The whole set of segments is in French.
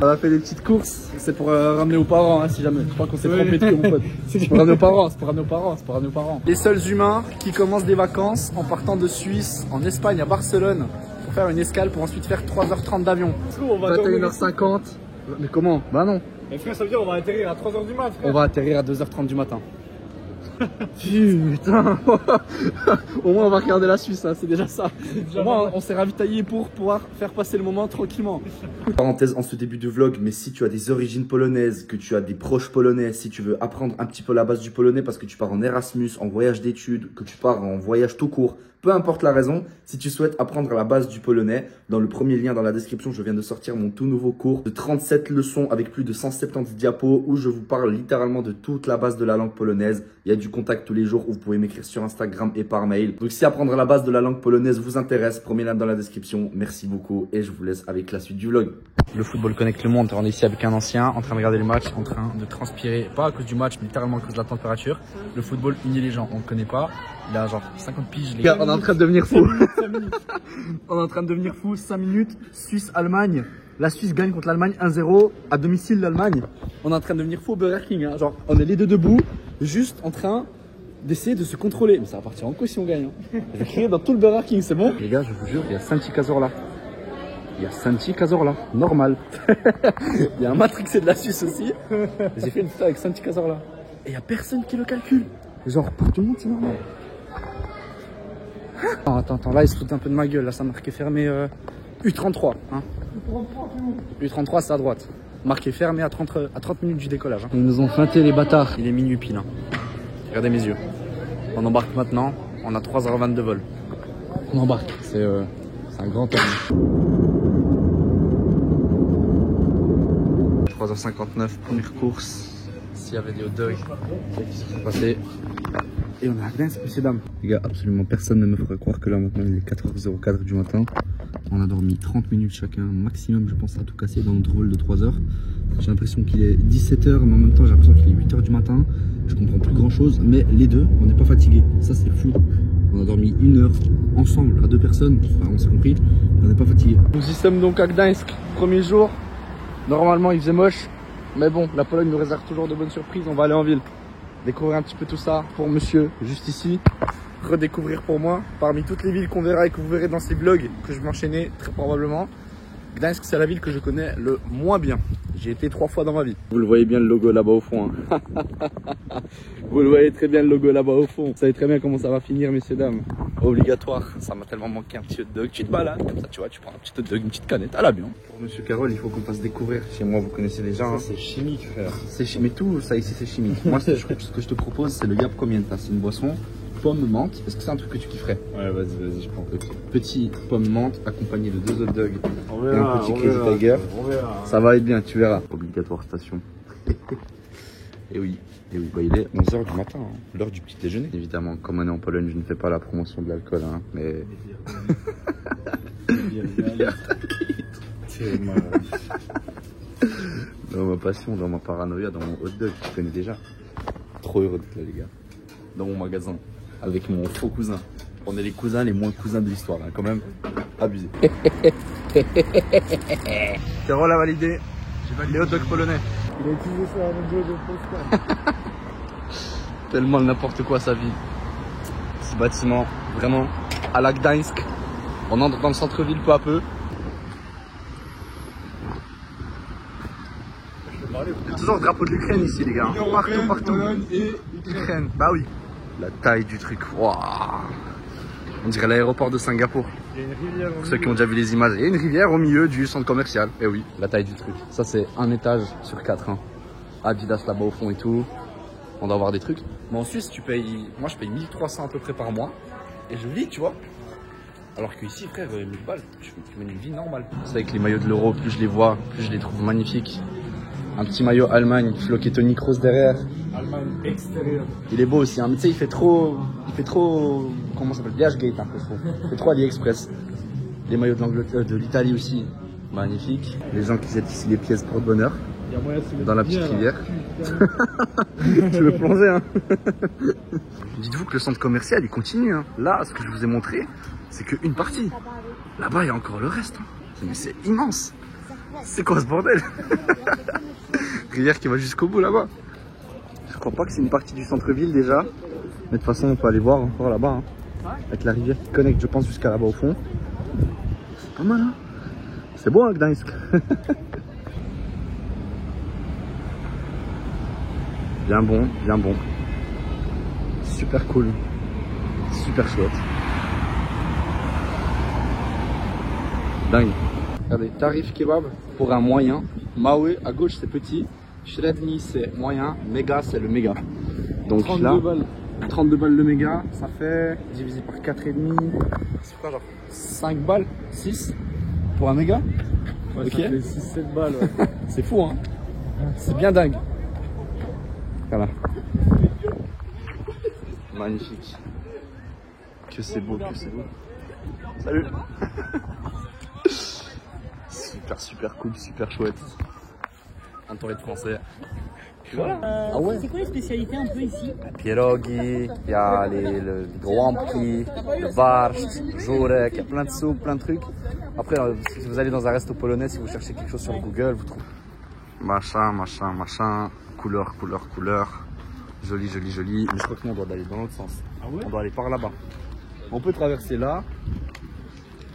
On a fait des petites courses, c'est pour ramener aux parents hein, si jamais. Je crois qu'on s'est trompé de mon pote. C'est pour ramener aux parents, c'est pour ramener aux parents, c'est pour ramener aux parents. Les seuls humains qui commencent des vacances en partant de Suisse, en Espagne, à Barcelone, pour faire une escale pour ensuite faire 3h30 d'avion. 21h50. Mais comment? Bah non. Mais frère, ça veut dire on va atterrir à 3h du mat, frère. On va atterrir à 2h30 du matin. Putain. Au moins on va regarder la Suisse, hein, c'est déjà ça. Au moins on s'est ravitaillé pour pouvoir faire passer le moment tranquillement. Parenthèse en ce début de vlog, mais si tu as des origines polonaises, que tu as des proches polonais, si tu veux apprendre un petit peu la base du polonais parce que tu pars en Erasmus, en voyage d'études, que tu pars en voyage tout court, peu importe la raison, si tu souhaites apprendre la base du polonais, dans le premier lien dans la description, je viens de sortir mon tout nouveau cours de 37 leçons avec plus de 170 diapos où je vous parle littéralement de toute la base de la langue polonaise. Il y a du contact tous les jours où vous pouvez m'écrire sur Instagram et par mail. Donc si apprendre la base de la langue polonaise vous intéresse, premier lien dans la description. Merci beaucoup et je vous laisse avec la suite du vlog. Le football connecte le monde. On est ici avec un ancien en train de regarder le match, en train de transpirer, pas à cause du match, mais littéralement à cause de la température. Le football unit les gens, on le connaît pas. Il a genre 50 piges. Les... On est en train de devenir fou. On est en train de devenir fou. 5 minutes. Suisse-Allemagne. La Suisse gagne contre l'Allemagne 1-0 à domicile l'Allemagne. On est en train de devenir fou au Burger King. Hein. Genre, on est les deux debout, juste en train d'essayer de se contrôler. Mais ça va partir en couille si on gagne. Hein. Je vais crier dans tout le Burger King, c'est bon? Les gars, je vous jure, il y a Santi Cazorla. Il y a Santi Cazorla, normal. Il y a un matrixé de la Suisse aussi. J'ai fait une photo avec Santi Cazorla. Et il n'y a personne qui le calcule. Genre, pour tout le monde, c'est normal. Attends, là il se fout un peu de ma gueule, là ça marqué fermé U33 hein. U33 c'est à droite. Marqué fermé à 30 minutes du décollage hein. Ils nous ont feinté les bâtards. Il est minuit pile hein. Regardez mes yeux. On embarque maintenant, on a 3h20 de vol. On embarque, c'est un grand temps. 3h59, première course. S'il y avait des hot dogs, qui se sont passés. Et on est à Gdańsk, messieurs dames. Les gars, absolument personne ne me ferait croire que là maintenant il est 4h04 du matin. On a dormi 30 minutes chacun, maximum je pense à tout casser dans notre vol de 3h. J'ai l'impression qu'il est 17h, mais en même temps j'ai l'impression qu'il est 8h du matin. Je comprends plus grand chose, mais les deux, on n'est pas fatigués. Ça c'est fou. On a dormi 1 heure ensemble à 2 personnes, enfin, on s'est compris, on n'est pas fatigués. Nous y sommes donc à Gdańsk, premier jour. Normalement il faisait moche, mais bon, la Pologne nous réserve toujours de bonnes surprises, on va aller en ville. Découvrir un petit peu tout ça pour monsieur, juste ici. Redécouvrir pour moi, parmi toutes les villes qu'on verra et que vous verrez dans ces vlogs que je vais enchaîner très probablement. Gdańsk, c'est la ville que je connais le moins bien. J'ai été 3 fois dans ma vie. Vous le voyez bien le logo là-bas au fond. Hein. Vous le voyez très bien le logo là-bas au fond. Vous savez très bien comment ça va finir, messieurs, dames. Obligatoire. Ça m'a tellement manqué un petit hot dog. Tu te balades comme ça, tu vois, tu prends un petit hot dog, une petite canette à la bien. Pour monsieur Carole, il faut qu'on fasse découvrir. Chez moi, vous connaissez déjà. Hein. C'est chimique, frère. C'est chimique. Mais tout ça ici, c'est chimique. Moi, ce que je te propose, c'est le Gap Comienta. C'est une boisson pomme menthe. Est-ce que c'est un truc que tu kifferais? Ouais, vas-y, je prends petit pomme menthe accompagné de 2 hot dogs et un petit Crazy Tiger. Ça va être bien, tu verras. Obligatoire station. Et oui, bah, il est 11h du matin, hein. L'heure du petit déjeuner. Évidemment, comme on est en Pologne, je ne fais pas la promotion de l'alcool, hein, mais... Dans ma passion, dans ma paranoïa, dans mon hot dog, tu connais déjà. Trop heureux d'être là, les gars. Dans mon magasin, avec mon faux cousin. On est les cousins les moins cousins de l'histoire, hein, quand même. Abusé. Carole a validé. J'ai validé les hot dogs polonais. Il a utilisé ça à un jeu de postcard. Tellement n'importe quoi sa vie. Ce bâtiment, vraiment, à la Gdańsk. On entre dans le centre-ville peu à peu. Il y a toujours le drapeau de l'Ukraine ici, les gars. Partout. Ukraine. Bah oui. La taille du truc. Waouh. On dirait l'aéroport de Singapour. Il y a une rivière. Pour ceux qui ont déjà vu les images, il y a une rivière au milieu du centre commercial. Et oui, la taille du truc. Ça, c'est 1 étage sur 4. Hein. Adidas là-bas au fond et tout. On doit avoir des trucs. Mais en Suisse, tu payes. Moi, je paye 1300 à peu près par mois. Et je vis, tu vois. Alors que ici, frère, 1000 balles, tu mènes une vie normale. C'est avec les maillots de l'Euro, plus je les vois, plus je les trouve magnifiques. Un petit maillot Allemagne, floqué Toni Kroos derrière. Allemagne extérieure. Il est beau aussi, hein, mais tu sais, il fait trop, comment ça s'appelle, Viagegate un peu trop. Il fait trop AliExpress. Les maillots de l'Italie aussi, magnifique. Les gens qui jettent ici les pièces pour bonheur. Dans la petite rivière. Tu veux plonger, hein. Dites-vous que le centre commercial, il continue, hein. Là, ce que je vous ai montré, c'est qu'une partie. Là-bas, il y a encore le reste, hein. Mais c'est immense. C'est quoi ce bordel? Rivière qui va jusqu'au bout là-bas. Je crois pas que c'est une partie du centre-ville déjà. Mais de toute façon, on peut aller voir encore là-bas. Hein. Avec la rivière qui connecte, je pense, jusqu'à là-bas au fond. C'est pas mal, hein? C'est beau, hein, Gdańsk. Bien bon, bien bon. Super cool. Super chouette. Dingue. Regardez, tarif kebab pour un moyen. Maoué à gauche c'est petit. Shredni c'est moyen. Méga c'est le méga. Donc 32 là, balles. 32 balles le méga, ça fait divisé par 4,5. C'est quoi genre 5 balles 6 pour un méga. Ouais, ok. ça fait 6-7 balles. Ouais. C'est fou hein. C'est bien dingue. Voilà. Magnifique. Que c'est beau, que c'est beau. Salut. Super cool, super chouette. Entouré de français. Voilà. Ah ouais. C'est quoi les spécialités un peu ici? Pierogi, il y a le gołąbki, le barszcz, żurek, il y a plein de soupes, plein de trucs. Après, si vous allez dans un resto polonais, si vous cherchez quelque chose sur Google, vous trouvez machin, couleur. Joli. Mais je crois que nous on doit aller dans l'autre sens. Ah ouais? On doit aller par là-bas. On peut traverser là.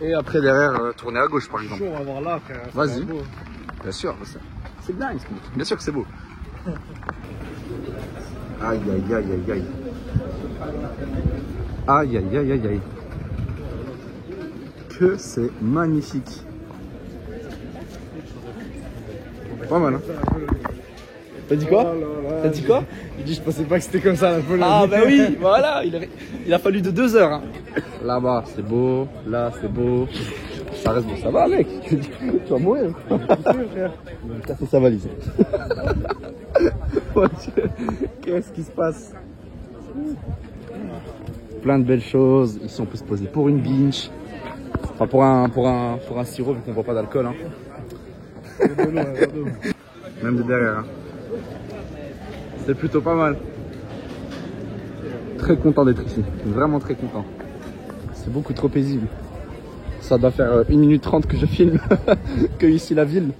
Et après derrière tourner à gauche par exemple. Chaud, on va voir là, frère. Vas-y. Bien sûr, c'est bien. Bien sûr que c'est beau. Aïe. Aïe. Que c'est magnifique. Pas mal, hein? T'as dit quoi? T'as dit quoi? Il dit je pensais pas que c'était comme ça la Pologne. Ah bah oui, voilà, il a fallu de 2 heures. Hein. Là-bas c'est beau, là c'est beau. Ça reste beau, ça va mec. Tu vas mourir. Il a cassé sa valise. Qu'est-ce qui se passe? Plein de belles choses. Ici on peut se poser pour une binge. Enfin pour un sirop vu qu'on boit pas d'alcool. Hein. Même de derrière. Hein. C'est plutôt pas mal. Très content d'être ici. Vraiment très content. C'est beaucoup trop paisible. Ça doit faire 1 minute 30 que je filme que ici la ville.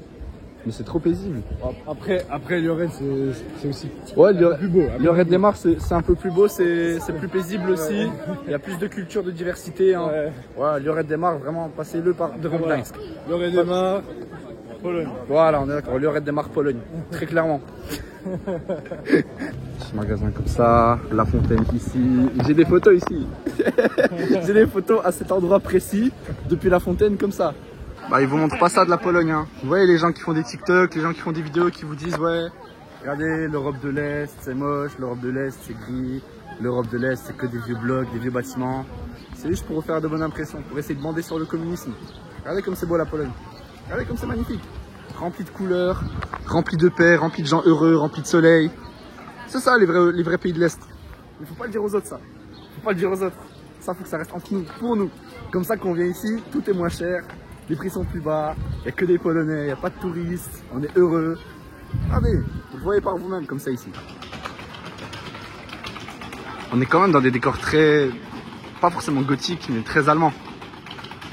Mais c'est trop paisible. Après Lloret c'est aussi Ouais, plus beau. Lloret de Mar c'est un peu plus beau, c'est plus paisible aussi. Il y a plus de culture, de diversité. Hein. Ouais, Lloret de Mar, vraiment passez-le devant Gdańsk. Lloret de Mar, Pologne. Voilà, on est d'accord. Lloret de Mar, Pologne. Très clairement. Petit magasin comme ça, la fontaine ici. J'ai des photos ici. J'ai des photos à cet endroit précis depuis la fontaine comme ça. Bah ils vous montrent pas ça de la Pologne. Hein. Vous voyez les gens qui font des TikTok, les gens qui font des vidéos qui vous disent ouais, regardez l'Europe de l'Est c'est moche, l'Europe de l'Est c'est gris, l'Europe de l'Est c'est que des vieux blocs, des vieux bâtiments. C'est juste pour vous faire de bonnes impressions, pour essayer de bander sur le communisme. Regardez comme c'est beau la Pologne. Regardez comme c'est magnifique. Rempli de couleurs, rempli de paix, rempli de gens heureux, rempli de soleil. C'est ça les vrais pays de l'Est. Il faut pas le dire aux autres ça. Faut pas le dire aux autres. Ça faut que ça reste entre nous, pour nous. Comme ça qu'on vient ici, tout est moins cher, les prix sont plus bas, il n'y a que des Polonais, il n'y a pas de touristes, on est heureux. Regardez, vous le voyez par vous-même comme ça ici. On est quand même dans des décors très, pas forcément gothiques, mais très allemands.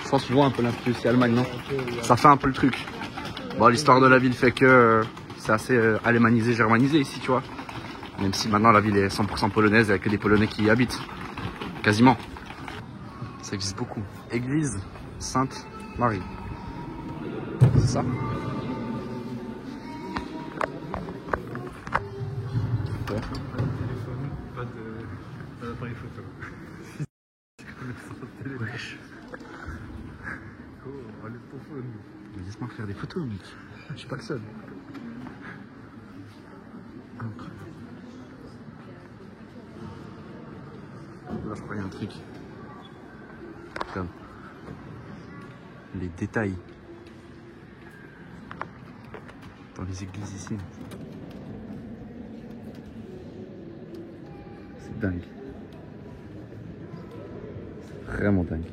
Je pense qu'on voit un peu l'influence Allemagne, non? Ça fait un peu le truc. Bon, l'histoire de la ville fait que c'est assez allemandisé, germanisé ici, tu vois. Même si maintenant la ville est 100% polonaise, il n'y a que des Polonais qui y habitent. Quasiment. Ça existe beaucoup. Église Sainte-Marie. C'est ça? Ouais. Pas d'appareil photo. Wesh. Oh, enlève ton phone. Mais laisse-moi faire des photos, mec. Je suis pas le seul. Là, je crois qu'il y a un truc. Regarde. Les détails. Dans les églises ici. C'est dingue. C'est vraiment dingue.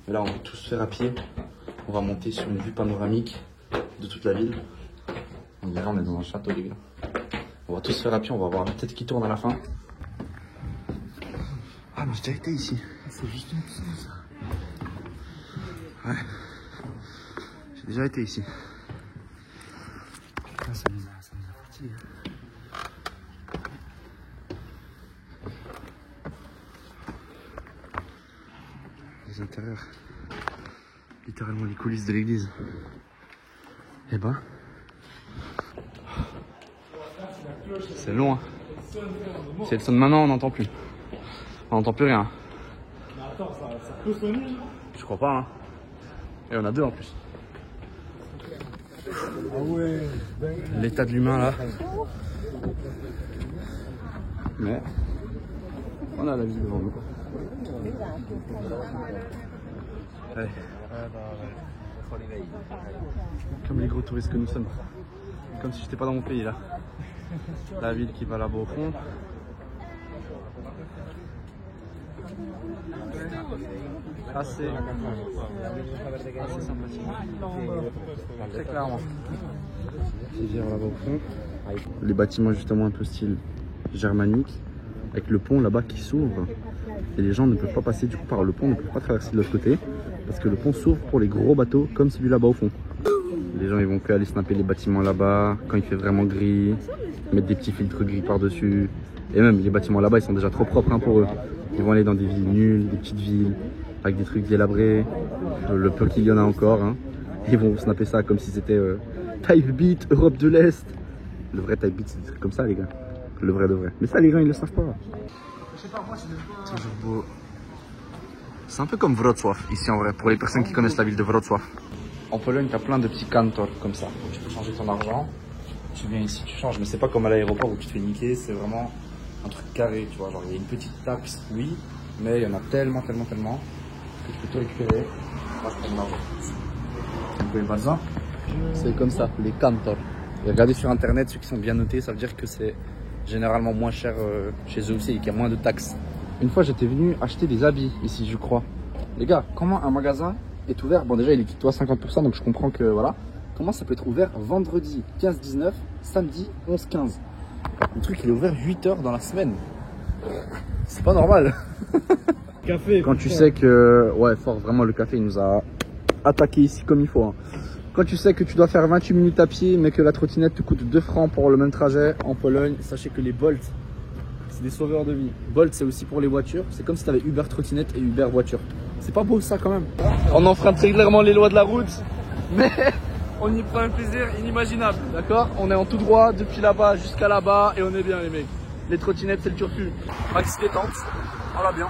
Et là, on va tous faire à pied. On va monter sur une vue panoramique de toute la ville. On dirait on est dans un château, les gars. On va tous faire à pied, on va voir la tête qui tourne à la fin. Ah, mais j'ai déjà été ici. C'est juste une dessous ça. Ouais. J'ai déjà été ici. Ça nous a fatigué. Les intérieurs. Littéralement les coulisses de l'église. Et ben. C'est long, hein. Si elle sonne maintenant, on n'entend plus. On n'entend plus rien. Mais attends, ça peut sonner? Je crois pas, hein. Et on a deux en plus. Ah ouais. L'état de l'humain là. Mais on a la vie devant nous. Allez. Comme les gros touristes que nous sommes. Comme si j'étais pas dans mon pays là. La ville qui va là-bas au fond. Assez sympathique. Très clairement. Rivière là-bas au fond. Les bâtiments justement un peu style germanique. Avec le pont là-bas qui s'ouvre. Et les gens ne peuvent pas passer du coup par le pont, ne peuvent pas traverser de l'autre côté. Parce que le pont s'ouvre pour les gros bateaux comme celui là-bas au fond. Les gens ils vont que aller snapper les bâtiments là-bas quand il fait vraiment gris. Mettre des petits filtres gris par-dessus. Et même les bâtiments là-bas ils sont déjà trop propres hein, pour eux. Ils vont aller dans des villes nulles, des petites villes, avec des trucs délabrés, le peu qu'il y en a encore. Hein. Ils vont snapper ça comme si c'était Type Beat, Europe de l'Est. Le vrai Type Beat, c'est des trucs comme ça, les gars. Le vrai de vrai. Mais ça, les gens, ils le savent pas. Toujours beau. C'est un peu comme Wrocław, ici en vrai, pour les personnes qui connaissent la ville de Wrocław. En Pologne, tu as plein de petits cantors comme ça, où tu peux changer ton argent. Tu viens ici, tu changes, mais c'est pas comme à l'aéroport où tu te fais niquer, c'est vraiment un truc carré, tu vois. Genre, il y a une petite taxe, oui, mais il y en a tellement, tellement, tellement que tu peux tout récupérer. Moi, je prends mon argent. Vous pouvez pas ça? C'est comme ça, les cantors. Et regardez sur internet, ceux qui sont bien notés, ça veut dire que c'est généralement moins cher chez eux aussi et qu'il y a moins de taxes. Une fois, j'étais venu acheter des habits ici, je crois. Les gars, comment un magasin est ouvert? Bon, déjà, il est quitté à 50%, donc je comprends que voilà. Comment ça peut être ouvert vendredi 15-19, samedi 11-15? Le truc, il est ouvert 8 heures dans la semaine. C'est pas normal. Café. Quand tu sais que... Ouais, fort, vraiment, le café, il nous a attaqué ici comme il faut. Hein. Quand tu sais que tu dois faire 28 minutes à pied, mais que la trottinette te coûte 2 francs pour le même trajet en Pologne, sachez que les Bolt, c'est des sauveurs de vie. Bolt, c'est aussi pour les voitures. C'est comme si tu avais Uber trottinette et Uber voiture. C'est pas beau ça quand même. On enfreint très clairement les lois de la route, mais on y prend un plaisir inimaginable, d'accord? On est en tout droit depuis là-bas jusqu'à là-bas et on est bien les mecs. Les trottinettes, c'est le turfu. Max détente, on va bien.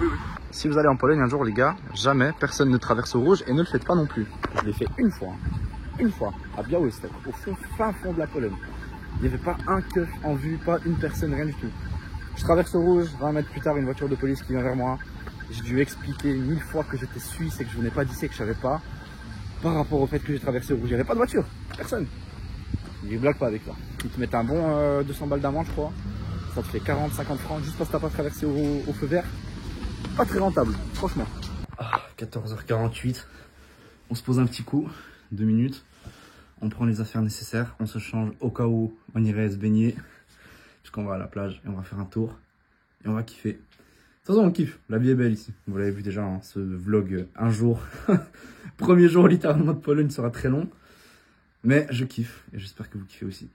Oui, oui. Si vous allez en Pologne un jour les gars, jamais personne ne traverse au rouge et ne le faites pas non plus. Je l'ai fait une fois, à Białystok, au fin fond de la Pologne. Il n'y avait pas un keuf en vue, pas une personne, rien du tout. Je traverse au rouge, 20 mètres plus tard, une voiture de police qui vient vers moi. J'ai dû expliquer 1000 fois que j'étais suisse et que je venais pas d'ici et que je savais pas. Par rapport au fait que j'ai traversé au rouge, il n'y avait pas de voiture, personne. Ils blaguent pas avec ça. Ils te mettent un bon 200 balles d'amende, je crois. Ça te fait 40-50 francs juste parce que t'as pas traversé au feu vert. Pas très rentable, franchement. 14h48, on se pose un petit coup, 2 minutes. On prend les affaires nécessaires, on se change au cas où on irait se baigner. Puisqu'on va à la plage et on va faire un tour. Et on va kiffer. De toute façon, on kiffe. La vie est belle ici. Vous l'avez vu déjà, hein, ce vlog un jour. Premier jour littéralement de Pologne sera très long. Mais je kiffe et j'espère que vous kiffez aussi.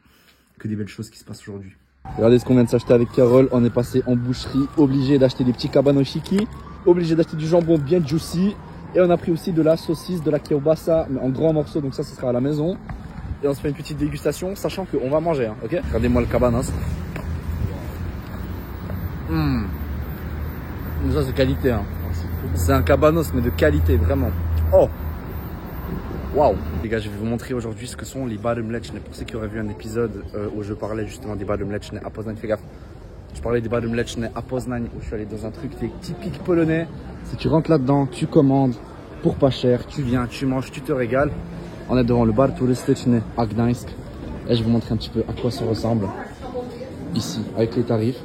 Que des belles choses qui se passent aujourd'hui. Regardez ce qu'on vient de s'acheter avec Carole. On est passé en boucherie, obligé d'acheter des petits kabanoshiki, obligé d'acheter du jambon bien juicy. Et on a pris aussi de la saucisse, de la kielbasa, mais en grands morceaux. Donc ça, ce sera à la maison. Et on se fait une petite dégustation, sachant qu'on va manger. Hein, ok? Regardez-moi le cabanos. Ça, c'est qualité. Hein. C'est un cabanos, mais de qualité, vraiment. Oh! Waouh! Les gars, je vais vous montrer aujourd'hui ce que sont les bary mleczne. Pour ceux qui auraient vu un épisode où je parlais justement des bary mleczne à Poznań, fais gaffe. Je parlais des bary mleczne à Poznań où je suis allé dans un truc typique polonais. Si tu rentres là-dedans, tu commandes pour pas cher, tu viens, tu manges, tu te régales. On est devant le bar turystyczny à Gdańsk. Et je vais vous montrer un petit peu à quoi ça ressemble ici avec les tarifs.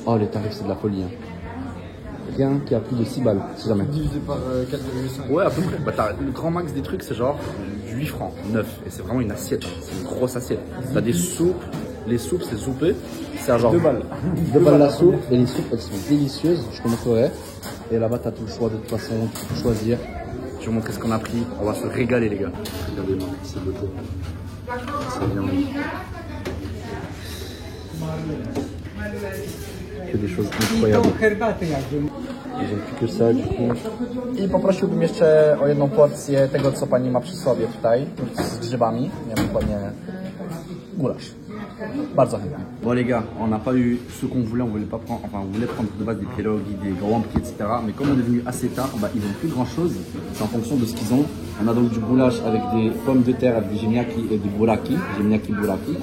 Oh, les tarifs, c'est de la folie. Hein. Rien qui a plus de 6 balles, si jamais. Divisé par 4,5. Ouais, à peu près. Bah, le grand max des trucs, c'est genre 8 francs, 9. Et c'est vraiment une assiette. Hein. C'est une grosse assiette. T'as des soupes. Les soupes, c'est soupé. C'est à genre 2 balles. 2 balles la soupe. Et les soupes, elles sont délicieuses. Je te montrerai. Et là-bas, t'as tout le choix de toute façon. Tu peux choisir. Je vais vous montrer ce qu'on a pris. On va se régaler, les gars. Regardez-moi, c'est beauté. C'est bien. Que des choses incroyables. I że tylko sadzi. I poprosiłbym jeszcze o jedną porcję tego, co pani ma przy sobie tutaj, z grzybami. Nie wiem, dokładnie gulasz. Bardzo chętnie. Bon les gars, on n'a pas eu ce qu'on voulait, on voulait pas prendre, enfin on voulait prendre de base des pierogi, des gambki, etc. Mais comme on est venu assez tard, bah, ils n'ont plus grand chose. C'est en fonction de ce qu'ils ont. On a donc du goulash avec des pommes de terre, avec des gémiaki et des bouraki,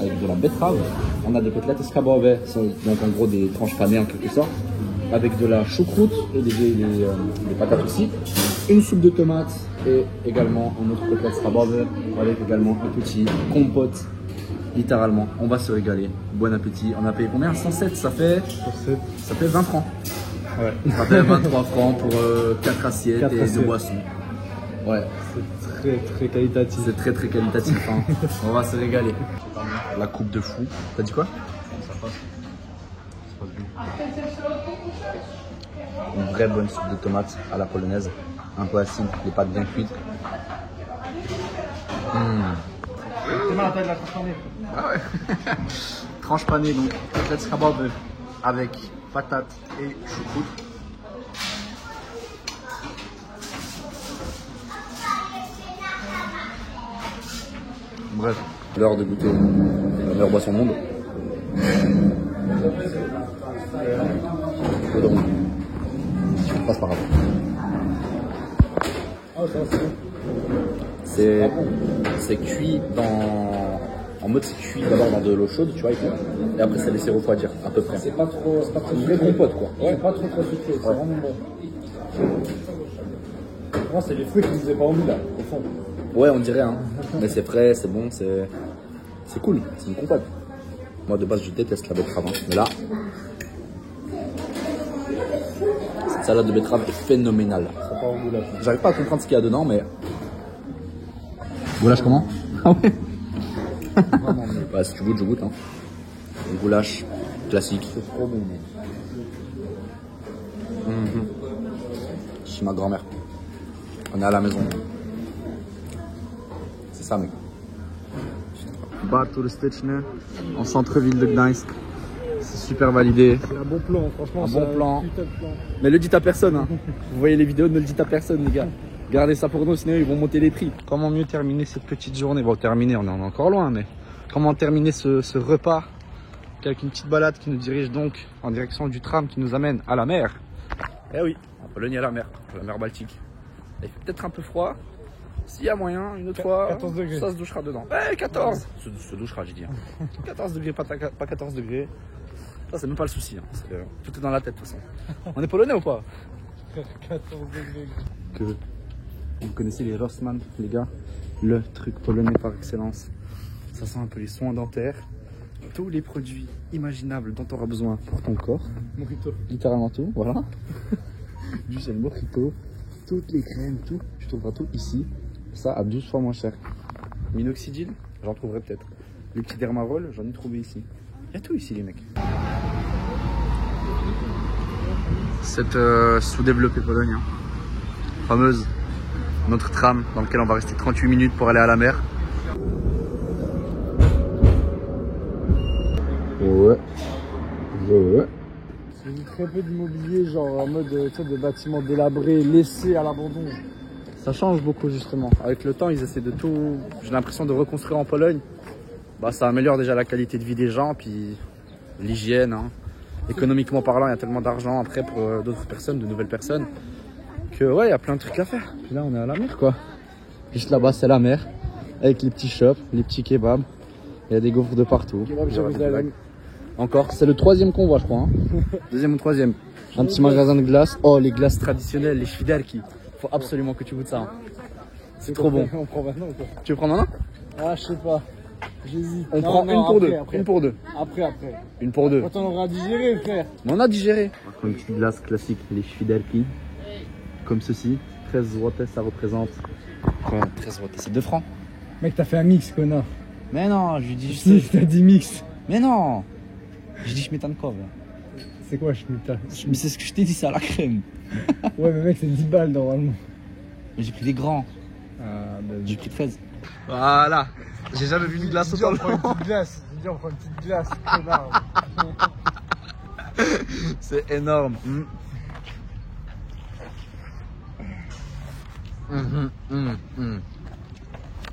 avec de la betterave. On a des côtelettes escabeau, donc en gros des tranches panées en quelque sorte, avec de la choucroute et des patates aussi. Une soupe de tomates et également un autre côtelette escabeau avec également un petit compote. Littéralement, on va se régaler. Bon appétit. On a payé combien? 107, ça fait 20 francs. Ouais. Ça fait 23 francs pour 4 assiettes et 2 boissons. Ouais. C'est très qualitatif. C'est très qualitatif. Hein. On va se régaler. La coupe de fou. T'as dit quoi? Ça passe. Une vraie bonne soupe de tomates à la polonaise. Un peu acide, les pâtes bien cuites. Ah ouais. Tranche panée, donc côtelette kebab avec patates et choucroute. Bref, l'heure de goûter la meilleure boisson au monde. Je passe par là. C'est cuit en mode c'est cuit d'abord dans de l'eau chaude, tu vois, et après c'est laissé refroidir à peu près. C'est pas trop une vraie compote quoi. Ouais. C'est pas trop sucré, c'est vraiment bon. Moi c'est les fruits qui nous faisaient pas envie là, au fond. Ouais, on dirait, hein. Mais c'est frais, c'est bon, c'est cool, c'est une compote. Moi de base je déteste la betterave, hein. Mais là, cette salade de betterave est phénoménale. Ça part au goulash. J'arrive pas à comprendre ce qu'il y a dedans, mais. Goulash comment? Ah ouais. Ouais, si tu goûtes, je goûte. Hein. Le goulash classique. C'est trop bon. Chez ma grand-mère. On est à la maison. C'est ça, mec. Bar turystyczny en centre-ville de Gdańsk. C'est super validé. C'est un bon plan, franchement. Un bon plan. Putain de plan. Mais le dites à personne. Hein. Vous voyez les vidéos, ne le dites à personne, les gars. Gardez ça pour nous, sinon ils vont monter les prix. Comment mieux terminer cette petite journée? Bon, terminer, on en est encore loin, mais comment terminer ce repas avec une petite balade qui nous dirige donc en direction du tram qui nous amène à la mer. Eh oui, en Pologne, à la mer Baltique. Il fait peut-être un peu froid. S'il y a moyen, une autre fois, 14 degrés. Ça se douchera dedans. Eh, 14 se douchera, j'ai dit. Hein. 14 degrés, pas 14 degrés. Ça, c'est même pas le souci. Hein. Tout est dans la tête, de toute façon. On est polonais ou pas? 14 degrés. Que vous connaissez les Rossmann, les gars, le truc polonais par excellence. Ça sent un peu les soins dentaires, tous les produits imaginables dont tu auras besoin pour ton corps. Mojito. Littéralement tout, voilà. Du sel mojito, toutes les crèmes, tout. Tu trouveras tout ici. Ça à 12 fois moins cher. Minoxidil, j'en trouverai peut-être. Le petit dermarol, j'en ai trouvé ici. Il y a tout ici, les mecs. Cette sous-développée Pologne, hein. Fameuse. Notre tram dans lequel on va rester 38 minutes pour aller à la mer. Ouais. C'est vu très peu d'immobilier, genre en mode de bâtiments délabrés, laissés à l'abandon. Ça change beaucoup justement. Avec le temps, ils essaient de tout, j'ai l'impression, de reconstruire en Pologne. Bah, ça améliore déjà la qualité de vie des gens, puis l'hygiène. Hein. Économiquement parlant, il y a tellement d'argent après pour d'autres personnes, de nouvelles personnes. Que ouais, il y a plein de trucs à faire. Puis là, on est à la mer, quoi. Juste là-bas, c'est la mer. Avec les petits shops, les petits kebabs. Il y a des gaufres de partout. Encore, c'est le 3e convoi, je crois. Hein. 2e ou 3e. Un petit magasin de glace. Oh, les glaces traditionnelles, les świderki. Faut absolument que tu goûtes ça. Hein. C'est trop bon. On prend maintenant quoi. Tu veux prendre un? Ah, je sais pas. J'hésite. On prend une pour deux. Après. Une pour deux. Après. Une pour deux. Quand on aura digéré, frère. On a digéré. On prend une petite glace classique, les świderki. Comme ceci. 13 zł, ça représente. Quoi, 13 zł, c'est 2 francs. Mec, t'as fait un mix, connard. Mais non, je lui dis. Si, t'as dit mix. Mais non. Je dis śmietankov. C'est quoi, schmita? Mais c'est ce que je t'ai dit, c'est à la crème. Ouais, mais mec, c'est 10 balles normalement. Mais j'ai pris des grands. Ben, J'ai pris 13. Voilà. J'ai jamais vu une glace autant on prend une petite glace. On prend une petite glace, connard. C'est énorme.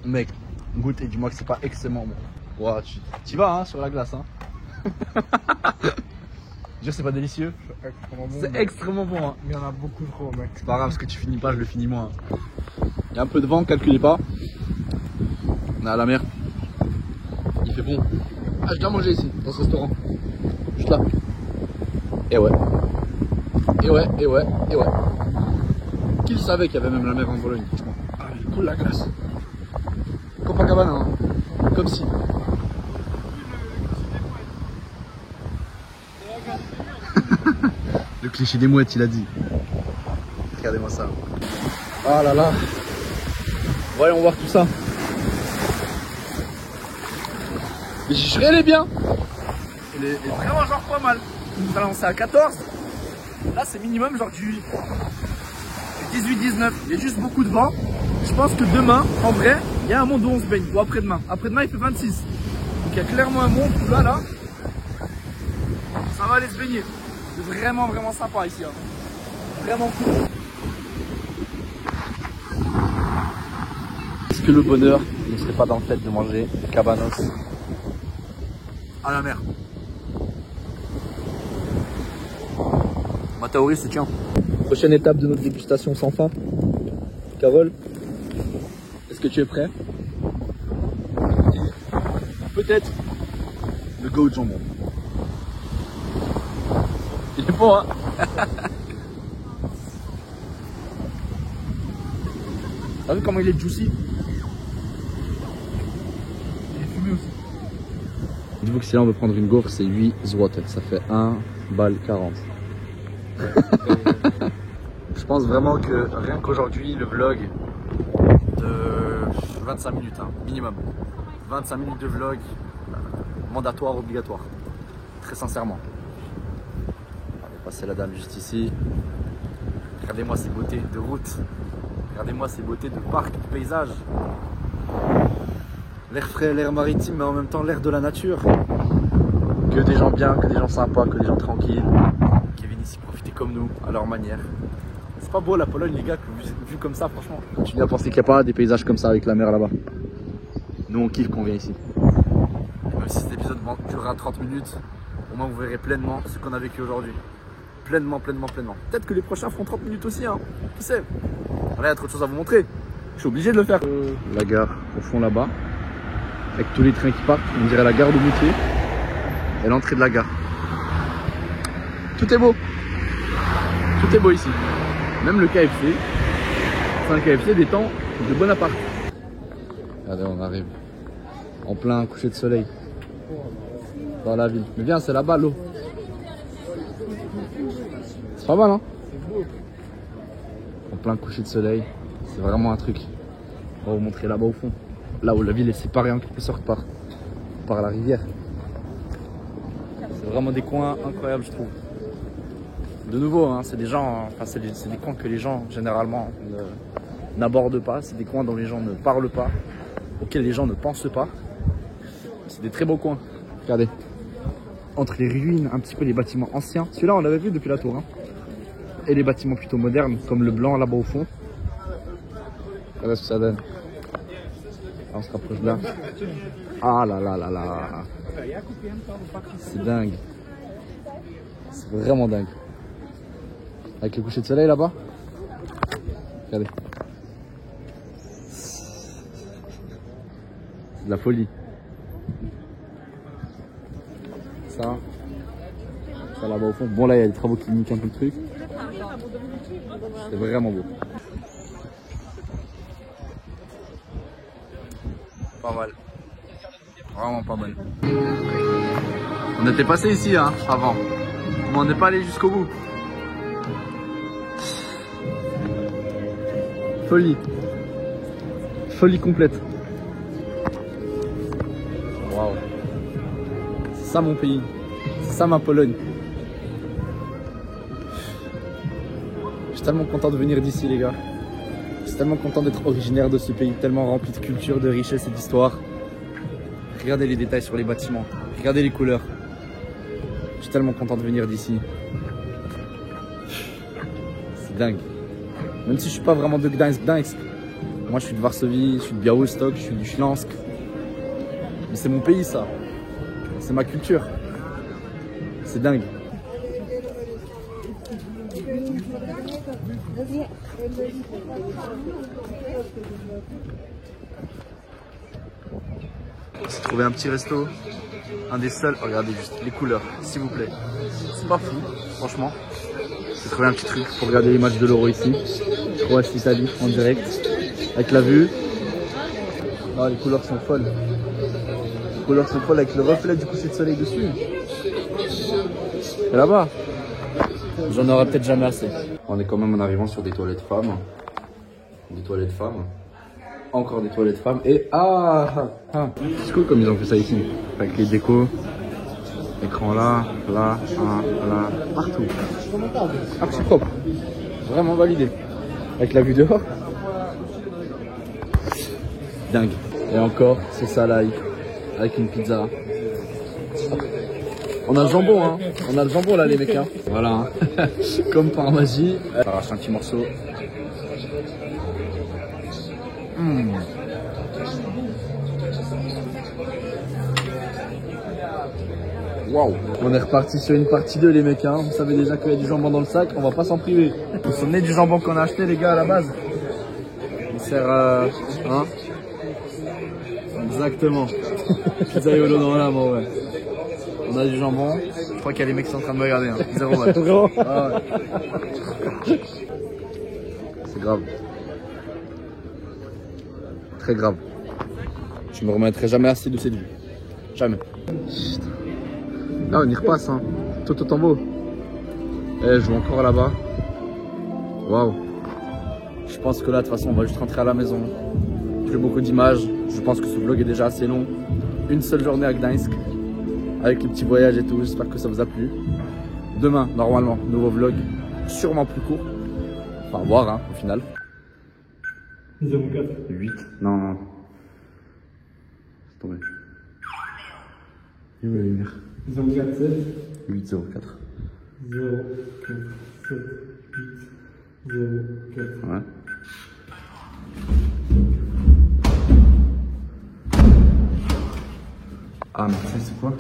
Mec, goûte et dis-moi que c'est pas extrêmement bon. Wow, tu vas hein, sur la glace. Hein. Dire c'est pas délicieux. C'est extrêmement bon. Hein. Mais il y en a beaucoup trop, mec. C'est pas grave, ce que tu finis pas, je le finis moi. Il y a un peu de vent, calculez pas. On est à la mer. Il fait bon. Ah, j'ai déjà mangé ici, dans ce restaurant. Juste là. Et ouais. Et ouais, et ouais, et ouais. Qui le savait qu'il y avait même la mer en Pologne, franchement. Ah, elle est cool la glace. Copacabana, hein. Comme si. Le cliché des mouettes, il a dit. Regardez-moi ça. Ah là là. Voyons voir tout ça. Mais j'ai juré, elle est bien. Elle est vraiment genre pas mal. Ça là on est à 14. Là c'est minimum genre du 18-19. Il y a juste beaucoup de vent. Je pense que demain, en vrai, il y a un monde où on se baigne. Ou après-demain. Après-demain il fait 26. Donc il y a clairement un monde où là, ça va aller se baigner. C'est vraiment sympa ici. Hein. Vraiment cool. Est-ce que le bonheur ne serait pas dans le fait de manger cabanos à la mer? Ma théorie c'est tiens. Prochaine étape de notre dégustation sans fin. Carole, est-ce que tu es prêt? Peut-être le goat jambon. Il est bon hein. T'as vu comment il est juicy? Il est fumé aussi. Dites-vous que si là on veut prendre une gaufre c'est 8 złoty. Ça fait 1 balle 40. Je pense vraiment que rien qu'aujourd'hui le vlog de 25 minutes hein, minimum. 25 minutes de vlog mandatoire, obligatoire. Très sincèrement. On va passer la dame juste ici. Regardez-moi ces beautés de route. Regardez-moi ces beautés de parc, de paysage. L'air frais, l'air maritime, mais en même temps l'air de la nature. Que des gens bien, que des gens sympas, que des gens tranquilles. Qui viennent ici profiter comme nous, à leur manière. C'est pas beau la Pologne les gars, vu comme ça franchement. Tu viens penser qu'il n'y a pas des paysages comme ça avec la mer là-bas. Nous on kiffe qu'on vient ici. Et même si cet épisode durera 30 minutes, au moins vous verrez pleinement ce qu'on a vécu aujourd'hui. Pleinement. Peut-être que les prochains feront 30 minutes aussi, hein. Qui sait? Voilà, il y a trop de choses à vous montrer. Je suis obligé de le faire. La gare au fond là-bas, avec tous les trains qui partent, on dirait la gare de Moutier. Et l'entrée de la gare. Tout est beau. Tout est beau ici. Même le KFC. C'est un KFC des temps de Bonaparte. Regardez, on arrive en plein coucher de soleil dans la ville. Mais viens, c'est là-bas l'eau. C'est pas mal, hein? En plein coucher de soleil. C'est vraiment un truc. On va vous montrer là-bas au fond. Là où la ville est séparée en quelque sorte par la rivière. C'est vraiment des coins incroyables, je trouve. De nouveau, hein, c'est des gens, enfin, c'est des coins que les gens généralement n'abordent pas. C'est des coins dont les gens ne parlent pas, auxquels les gens ne pensent pas. C'est des très beaux coins. Regardez. Entre les ruines, un petit peu les bâtiments anciens. Celui-là, on l'avait vu depuis la tour. Hein. Et les bâtiments plutôt modernes, comme le blanc là-bas au fond. Regardez ce que ça donne. Là, on se rapproche de là. Ah là là là là. C'est dingue. C'est vraiment dingue. Avec le coucher de soleil là-bas. Regardez. C'est de la folie. Ça là-bas au fond. Bon là il y a des travaux qui niquent un peu le truc. C'est vraiment beau. Pas mal. Vraiment pas mal. On était passé ici hein, avant. Mais on n'est pas allé jusqu'au bout. Folie. Folie complète. Waouh. C'est ça mon pays. C'est ça ma Pologne. Je suis tellement content de venir d'ici les gars. C'est suis tellement content d'être originaire de ce pays, tellement rempli de culture, de richesse et d'histoire. Regardez les détails sur les bâtiments, regardez les couleurs. Je suis tellement content de venir d'ici. C'est dingue. Même si je suis pas vraiment de Gdańsk, moi je suis de Varsovie, je suis de Białystok, je suis du Śląsk. Mais c'est mon pays ça. C'est ma culture. C'est dingue. J'ai trouvé un petit resto, un des seuls. Regardez juste les couleurs, s'il vous plaît. C'est pas fou, franchement. J'ai trouvé un petit truc pour regarder les matchs de l'Euro ici. Croatie-Italie en direct, avec la vue. Ah, les couleurs sont folles. Les couleurs sont folles avec le reflet du coucher de soleil dessus. Et là-bas, j'en aurai peut-être jamais assez. On est quand même en arrivant sur des toilettes femmes. Des toilettes femmes. Encore des toilettes femmes. Et c'est cool comme ils ont fait ça ici. Avec les décos. Écran là, là, là, partout. Archi propre. Vraiment validé. Avec la vue dehors. Dingue. Et encore, c'est ça l'ail. Avec une pizza. On a le jambon, hein. On a le jambon là, les mecs. Hein. Voilà. Hein. Comme par magie. On arrache un petit morceau. Waouh. On est reparti sur une partie 2, les mecs. Hein. Vous savez déjà qu'il y a du jambon dans le sac. On va pas s'en priver. Vous vous souvenez du jambon qu'on a acheté, les gars, à la base? Il sert hein. Exactement. Pizzaiolo dans l'âme, ouais. On a du jambon. Je crois qu'il y a les mecs qui sont en train de me regarder. Hein. 0 match. Ah ouais. C'est grave. Très grave. Je me remettrai jamais assez de cette vue. Jamais. Là, on y repasse. Hein. Toto Tambo. Eh, je joue encore là-bas. Waouh. Je pense que là, de toute façon, on va juste rentrer à la maison. Plus beaucoup d'images. Je pense que ce vlog est déjà assez long. Une seule journée à Gdańsk. Avec les petits voyages et tout. J'espère que ça vous a plu. Demain, normalement, nouveau vlog. Sûrement plus court. Enfin, voir, hein, au final. 04. 8. Non, non. C'est tombé. Et où la lumière? 047. 804. 047. 804. Ouais. Ah, mais tu sais, c'est quoi?